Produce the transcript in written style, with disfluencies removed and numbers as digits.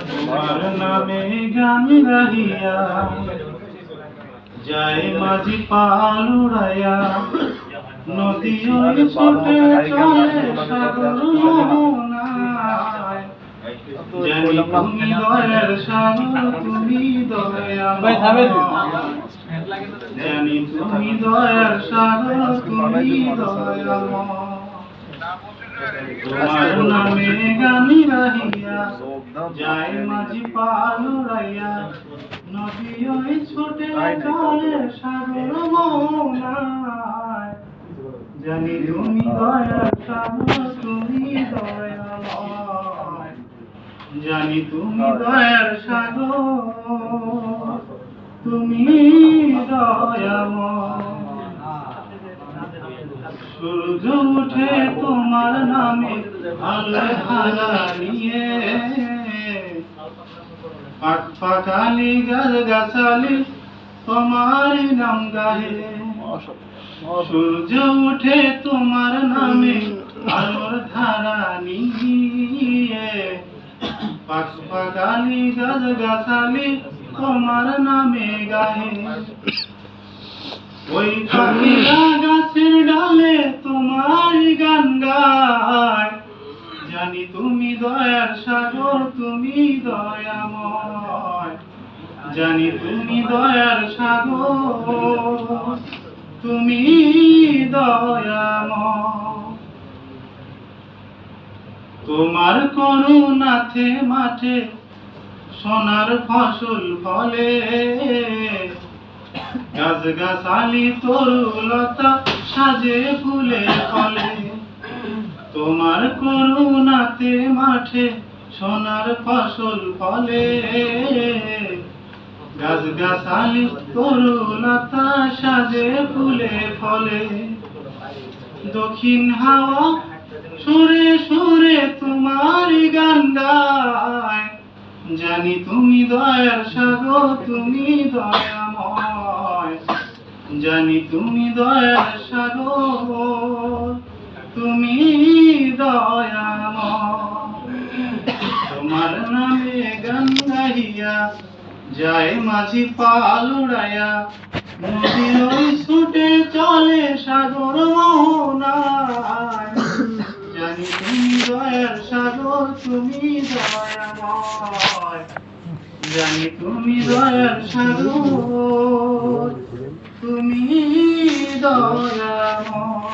তোমার নামে গান গাহিয়া যায় মাঝি পাল উড়াইয়া, নদী ওই ছোটে চলে সাগর মোহনায়। জানি তুমি দয়ার সাগর, তুমি দয়াময়। জানি তুমি দয়ার সাগর, তুমি দয়াময়। তোমার নামে গান গাহিয়া যায় মাঝি পাল উড়াইয়া, নদী ওই ছোটে চলে সাগর মোহনায়। জানি তুমি দয়ার সাগর, তুমি দয়াময়। জানি তুমি দয়ার সাগর, তুমি দয়াময়। সূর্য উঠে তোমার নামে আলোর ধারা নিয়ে, পাক পাকালি গাছ গাছালি তোমার নাম গাহে। সূর্য উঠে তোমার নামে আলোর ধারা নিয়ে, পাক পাকালি গাছ গাছালি তোমার নামে গাহে। ওই পাখিরা গাছের ডালে তোমার গান গায়। জানি তুমি দয়ার সাগর, তুমি দয়াময়। জানি তুমি দয়ার সাগর, তুমি দয়াময়। তোমার করুণাতে মাঠে সোনার ফসল ফলে, গাছ গাছালি তরুলতা সাজে ফুলে ফলে। তোমার করুণাতে মাঠে সোনার ফসল ফলে, গাছ গাছালি তরুলতা সাজে ফুলে ফলে। দক্ষিণ হাওয়া সুরে সুরে তোমার গান গায়। জানি তুমি দয়ার সাগর, তুমি দয়াময়। জানি তুমি দয়ার সাগর, তুমি দয়াময়। তোমার নামে গান গাহিয়া যায় মাঝি পাল উড়াইয়া, নদী ওই ছুটে চলে সাগর মোহনায়। জানি তুমি দয়ার সাগর, তুমি দয়াময়। জানি তুমি দয়ার সাগর, তুমি দয়াময়।